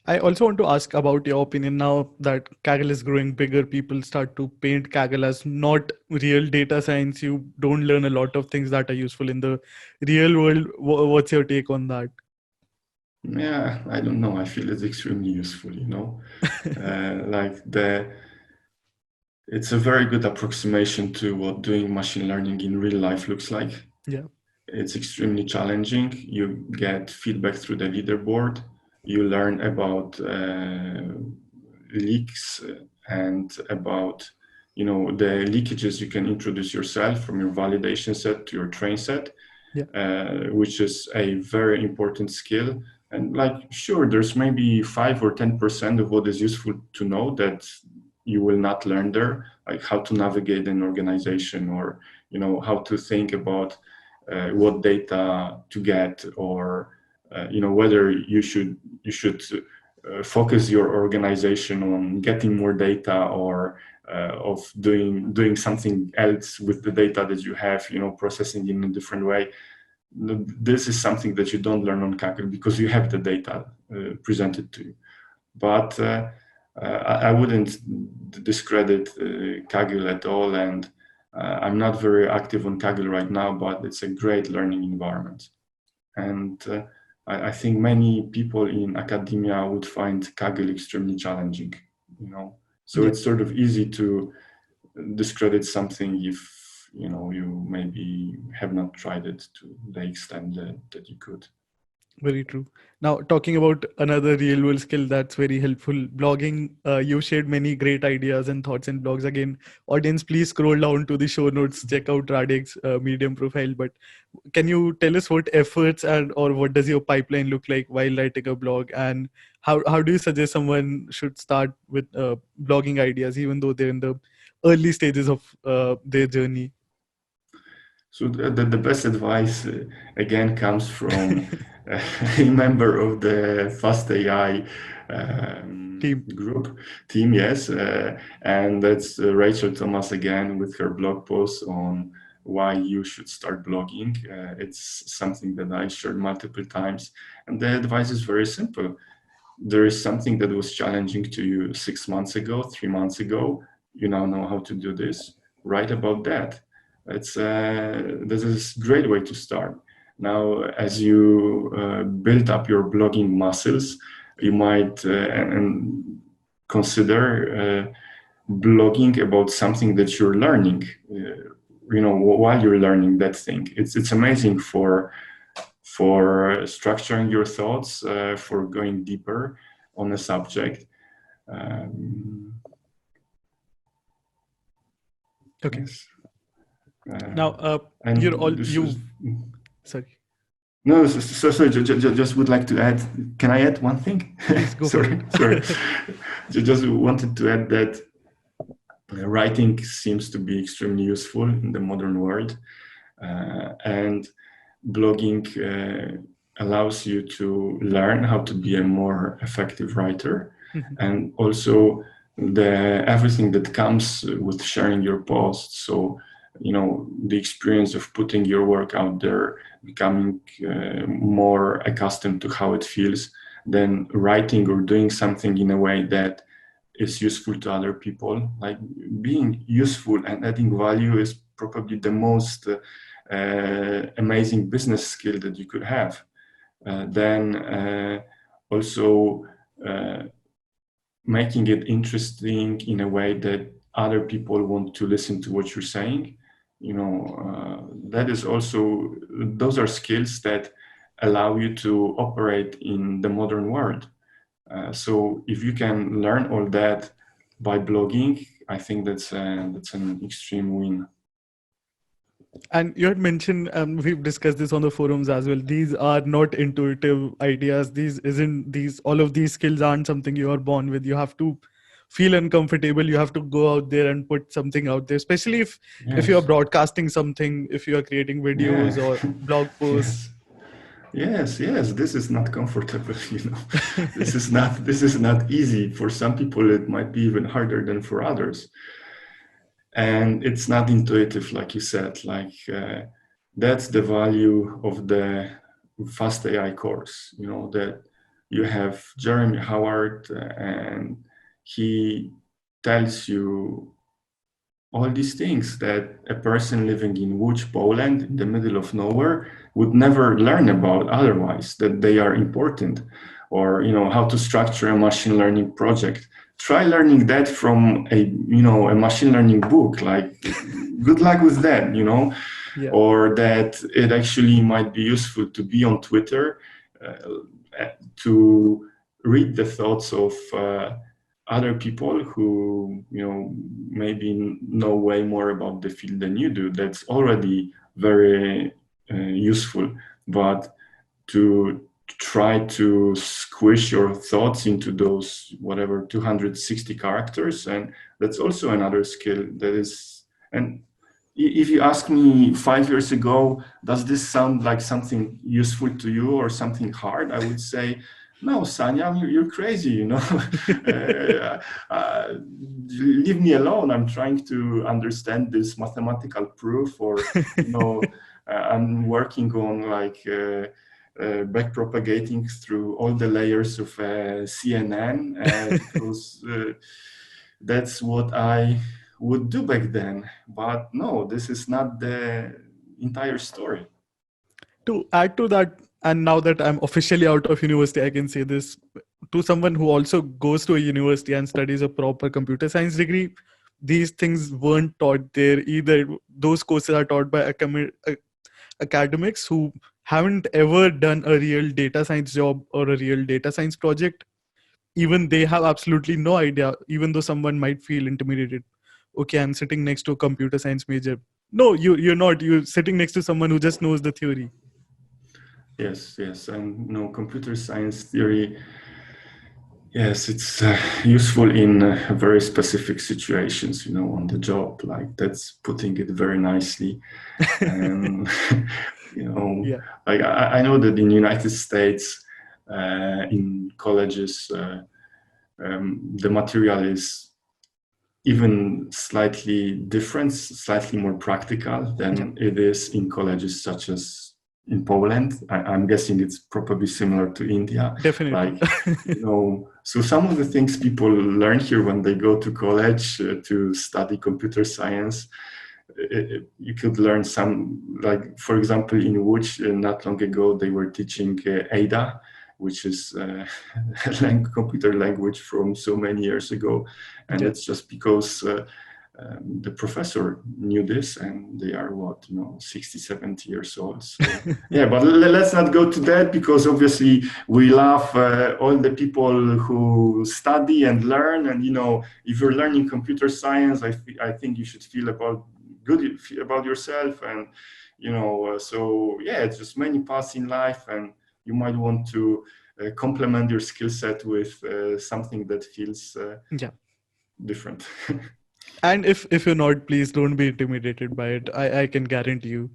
I also want to ask about your opinion now that Kaggle is growing bigger. People start to paint Kaggle as not real data science. You don't learn a lot of things that are useful in the real world. What's your take on that? Yeah, I don't know. I feel it's extremely useful, it's a very good approximation to what doing machine learning in real life looks like. Yeah. It's extremely challenging. You get feedback through the leaderboard. You learn about leaks and about the leakages you can introduce yourself from your validation set to your train set, which is a very important skill. And sure, there's maybe 5 or 10% of what is useful to know that you will not learn there, like how to navigate an organization, or how to think about what data to get, or whether you should focus your organization on getting more data, or of doing something else with the data that you have, processing in a different way. This is something that you don't learn on Kaggle because you have the data presented to you. But I wouldn't discredit Kaggle at all, and I'm not very active on Kaggle right now, but it's a great learning environment. And I think many people in academia would find Kaggle extremely challenging, So it's sort of easy to discredit something if you maybe have not tried it to the extent that you could. Very true. Now, talking about another real world skill that's very helpful, blogging. You shared many great ideas and thoughts in blogs. Again, audience, please scroll down to the show notes, check out Radek's Medium profile. But can you tell us what efforts or what does your pipeline look like while writing a blog? And how do you suggest someone should start with blogging ideas, even though they're in the early stages of their journey? So the best advice, again, comes from a member of the Fast.ai team, yes. And that's Rachel Thomas again with her blog post on why you should start blogging. It's something that I shared multiple times. And the advice is very simple. There is something that was challenging to you 6 months ago, 3 months ago. You now know how to do this. Write about that. This is a great way to start. Now, as you build up your blogging muscles, you might and consider blogging about something that you're learning. While you're learning that thing, it's amazing for structuring your thoughts, for going deeper. on a subject. Okay. Yes. Now, and you're all this you. is, Sorry, no, so just would like to add. Can I add one thing? please go for sorry. it. Just wanted to add that writing seems to be extremely useful in the modern world, and blogging allows you to learn how to be a more effective writer, and also everything that comes with sharing your posts. So, the experience of putting your work out there, becoming more accustomed to how it feels, then writing or doing something in a way that is useful to other people. Like, being useful and adding value is probably the most amazing business skill that you could have. Then also making it interesting in a way that other people want to listen to what you're saying. That is also, those are skills that allow you to operate in the modern world. So if you can learn all that by blogging, I think that's an extreme win. And you had mentioned, we've discussed this on the forums as well. These are not intuitive ideas. All of these skills aren't something you are born with. You have to feel uncomfortable. You have to go out there and put something out there, especially if you are Yes. broadcasting something, if you are creating videos Yeah. or blog posts. Yes. This is not comfortable, This is not easy. For some people, it might be even harder than for others. And it's not intuitive, like you said. That's the value of the Fast.ai course, that you have Jeremy Howard, and he tells you all these things that a person living in Łódź, Poland, in the middle of nowhere, would never learn about otherwise, that they are important. Or, how to structure a machine learning project. Try learning that from a machine learning book. Like, good luck with that, Yeah. Or that it actually might be useful to be on Twitter, to read the thoughts of other people who maybe know way more about the field than you do. That's already very useful. But to try to squish your thoughts into those 260 characters, and that's also another skill that is. And if you ask me 5 years ago, does this sound like something useful to you or something hard, I would say, no, Sanyam, you're crazy, leave me alone. I'm trying to understand this mathematical proof, or, I'm working on back propagating through all the layers of CNN, because that's what I would do back then. But no, this is not the entire story. To add to that, and now that I'm officially out of university, I can say this to someone who also goes to a university and studies a proper computer science degree. These things weren't taught there either. Those courses are taught by academics who haven't ever done a real data science job or a real data science project. Even they have absolutely no idea, even though someone might feel intimidated. Okay, I'm sitting next to a computer science major. No, you're not. You're sitting next to someone who just knows the theory. Yes, and computer science theory. Yes, it's useful in very specific situations, on the job. Like, that's putting it very nicely. And Yeah. like I know that in the United States, in colleges, the material is even slightly different, slightly more practical than it is in colleges such as in Poland. I'm guessing it's probably similar to India. Definitely. So some of the things people learn here when they go to college to study computer science, you could learn some, like, for example, in Łódź, not long ago, they were teaching Ada, which is a computer language from so many years ago. And it's just because the professor knew this, and they are 60, 70 years old. So yeah, but let's not go to that, because obviously we love all the people who study and learn. And if you're learning computer science, I think you should feel good about yourself. And so yeah, it's just many paths in life, and you might want to complement your skill set with something that feels different. And if you're not, please don't be intimidated by it. I can guarantee you.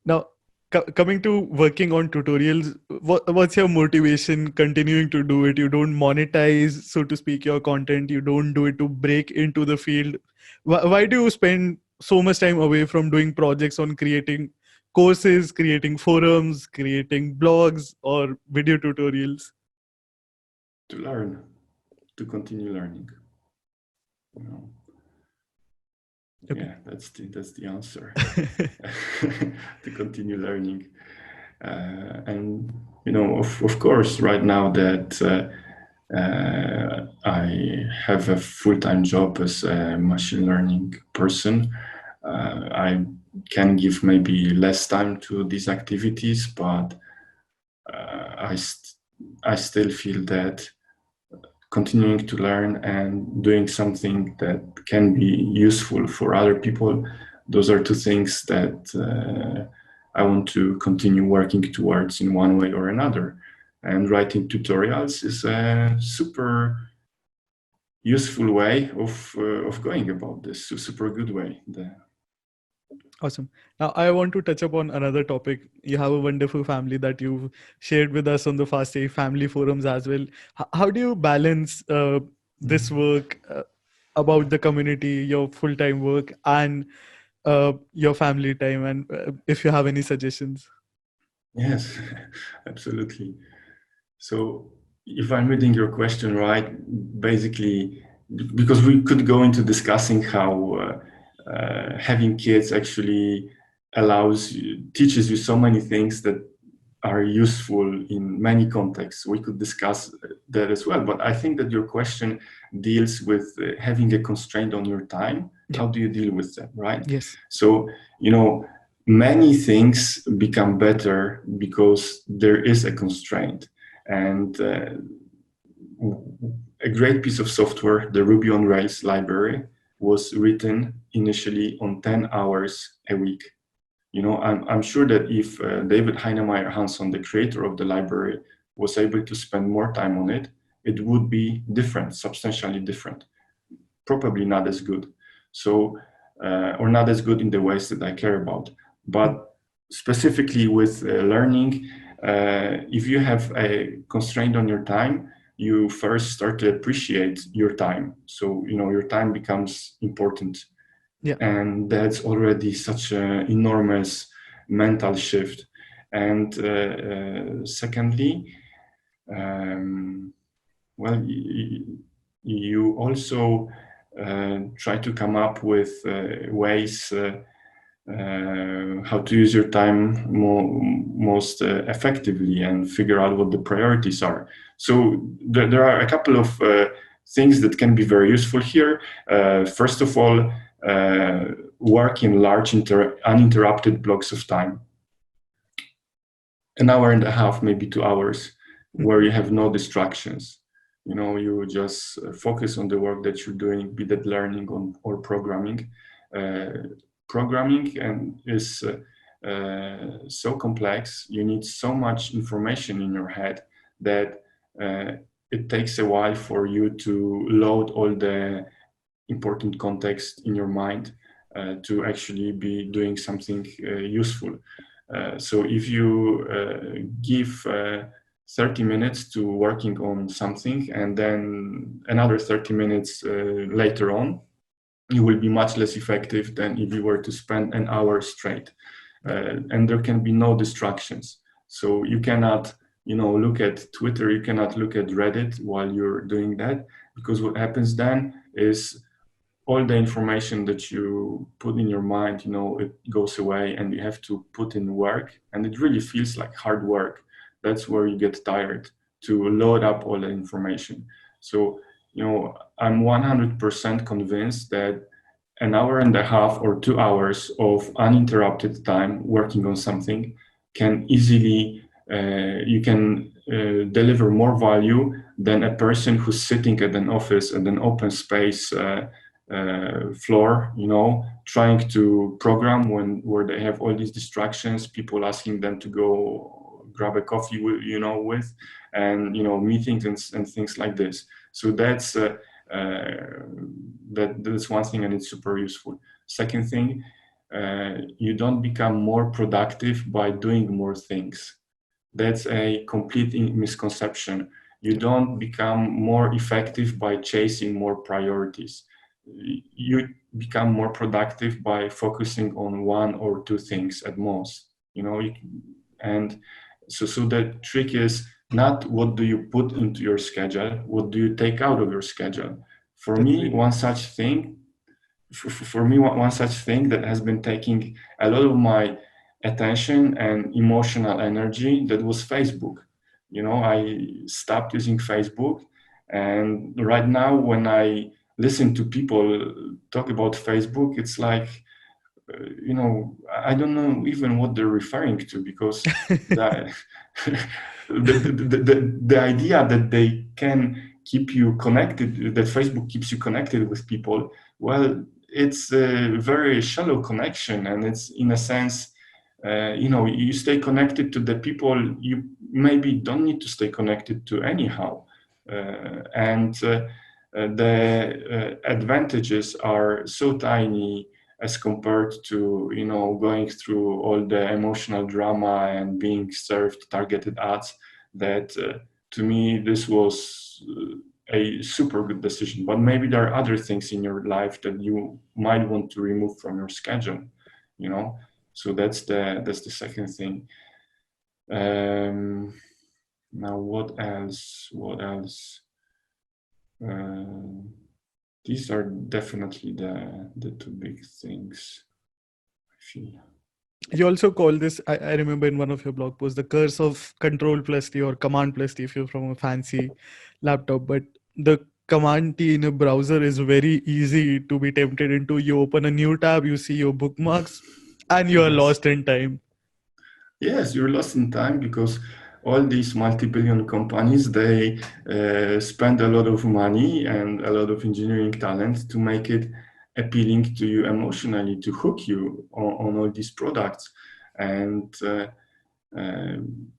Now, coming to working on tutorials, what's your motivation continuing to do it? You don't monetize, so to speak, your content. You don't do it to break into the field. Why do you spend so much time away from doing projects on creating courses, creating forums, creating blogs, or video tutorials? To learn, to continue learning. Okay. Yeah, that's the answer. To continue learning, and of course, right now that I have a full-time job as a machine learning person, I can give maybe less time to these activities, but I still feel that continuing to learn and doing something that can be useful for other people, those are two things that I want to continue working towards in one way or another. And writing tutorials is a super useful way of going about this, a super good way. Awesome. Now, I want to touch upon another topic. You have a wonderful family that you've shared with us on the Fast.ai family forums as well. How do you balance this work about the community, your full-time work, and your family time? And if you have any suggestions. Yes, absolutely. So if I'm reading your question right, basically, because we could go into discussing how having kids actually teaches you so many things that are useful in many contexts. We could discuss that as well. But I think that your question deals with having a constraint on your time. Yeah. How do you deal with that, right? Yes. So, many things become better because there is a constraint. And a great piece of software, the Ruby on Rails library, was written initially on 10 hours a week. I'm sure that if David Heinemeier Hansson, the creator of the library, was able to spend more time on it, it would be different, substantially different. Probably not as good. So, or not as good in the ways that I care about. But specifically with learning, if you have a constraint on your time, you first start to appreciate your time. So, your time becomes important. Yeah. And that's already such an enormous mental shift. And secondly, you also try to come up with ways how to use your time most effectively and figure out what the priorities are. So there are a couple of things that can be very useful here. First of all, work in large uninterrupted blocks of time. An hour and a half, maybe 2 hours, where you have no distractions. You just focus on the work that you're doing, be that learning or programming. Programming is so complex. You need so much information in your head that it takes a while for you to load all the important context in your mind to actually be doing something useful. So if you give 30 minutes to working on something and then another 30 minutes later on, you will be much less effective than if you were to spend an hour straight. And there can be no distractions. So you cannot, look at Twitter, you cannot look at Reddit while you're doing that, because what happens then is all the information that you put in your mind, it goes away and you have to put in work, and it really feels like hard work. That's where you get tired to load up all the information. So, I'm 100% convinced that an hour and a half or 2 hours of uninterrupted time working on something can easily you can deliver more value than a person who's sitting at an office at an open space floor, trying to program where they have all these distractions, people asking them to go grab a coffee with, and meetings and things like this. So that's one thing, and it's super useful. Second thing, you don't become more productive by doing more things. That's a complete misconception. You don't become more effective by chasing more priorities. You become more productive by focusing on one or two things at most. And so the trick is not what do you put into your schedule, what do you take out of your schedule. For me, one such thing that has been taking a lot of my attention and emotional energy, that was Facebook. I stopped using Facebook, and right now when I listen to people talk about Facebook, it's like, I don't know even what they're referring to, because the, the idea that they can keep you connected, that Facebook keeps you connected with people, well, it's a very shallow connection, and it's, in a sense, you stay connected to the people you maybe don't need to stay connected to anyhow. And the advantages are so tiny as compared to going through all the emotional drama and being served targeted ads, that to me this was a super good decision. But maybe there are other things in your life that you might want to remove from your schedule, so that's the second thing. Now what else these are definitely the two big things, I feel. You also call this, I remember in one of your blog posts, the curse of Control plus T or Command plus T if you're from a fancy laptop. But the Command T in a browser is very easy to be tempted into. You open a new tab, you see your bookmarks, and you are lost in time. Yes, you're lost in time, because all these multi-billion companies, they spend a lot of money and a lot of engineering talent to make it appealing to you emotionally, to hook you on all these products. And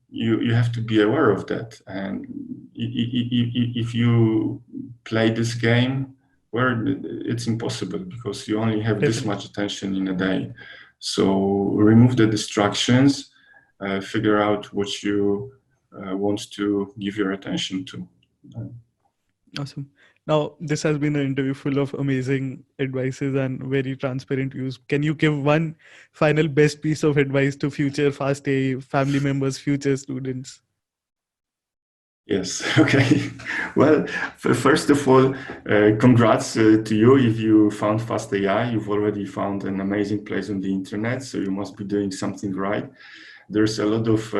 you have to be aware of that. And if you play this game, well, it's impossible, because you only have this much attention in a day. So remove the distractions, figure out what you want to give your attention to. Awesome. Now, this has been an interview full of amazing advices and very transparent views. Can you give one final best piece of advice to future Fast.ai family members, future students? Yes. Okay. Well, first of all, congrats to you if you found Fast.ai. You've already found an amazing place on the internet, so you must be doing something right. There's a lot of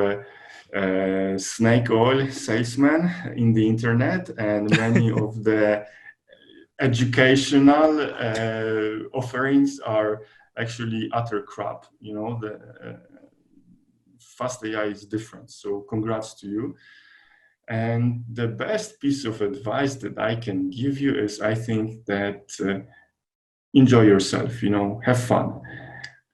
snake oil salesmen in the internet, and many of the educational offerings are actually utter crap. The Fast.ai is different. So congrats to you. And the best piece of advice that I can give you is, I think that enjoy yourself, have fun.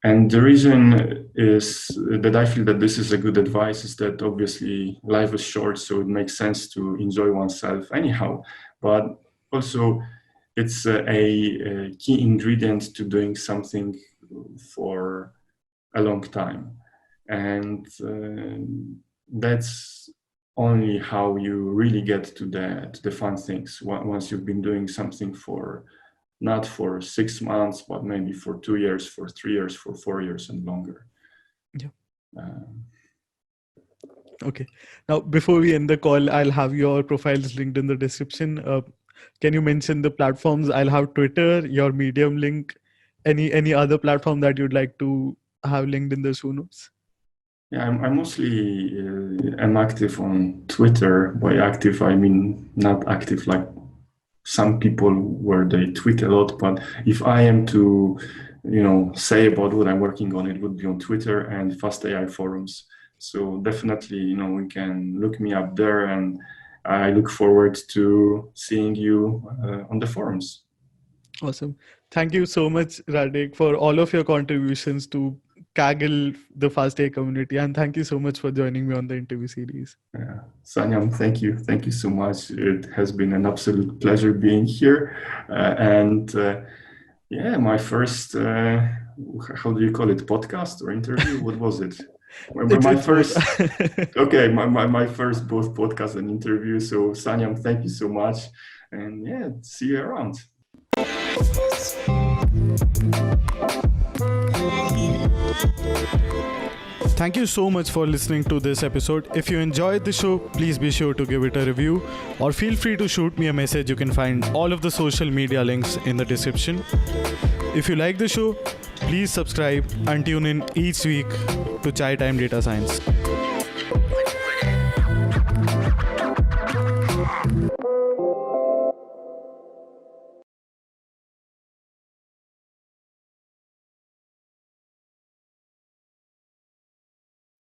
And the reason is that I feel that this is a good advice is that obviously life is short, so it makes sense to enjoy oneself anyhow. But also, it's a key ingredient to doing something for a long time. And that's only how you really get to the fun things. Once you've been doing something for not for 6 months, but maybe for 2 years, for 3 years, for 4 years and longer. Yeah. Okay. Now, before we end the call, I'll have your profiles linked in the description. Can you mention the platforms? I'll have Twitter, your Medium link, any other platform that you'd like to have linked in the show notes? Yeah, I'm mostly I'm active on Twitter. By active, I mean not active like some people where they tweet a lot, but if I am to, say about what I'm working on, it would be on Twitter and Fast.ai forums. So definitely, you can look me up there, and I look forward to seeing you on the forums. Awesome. Thank you so much, Radek, for all of your contributions to Kaggle, the Fast.ai community. And thank you so much for joining me on the interview series. Sanyam, thank you. Thank you so much. It has been an absolute pleasure being here. My first, how do you call it, podcast or interview? What was it? My first, okay, my first both podcast and interview. So Sanyam, thank you so much. And see you around. Thank you so much for listening to this episode. If you enjoyed the show, please be sure to give it a review or feel free to shoot me a message. You can find all of the social media links in the description. If you like the show, please subscribe and tune in each week to Chai Time Data Science.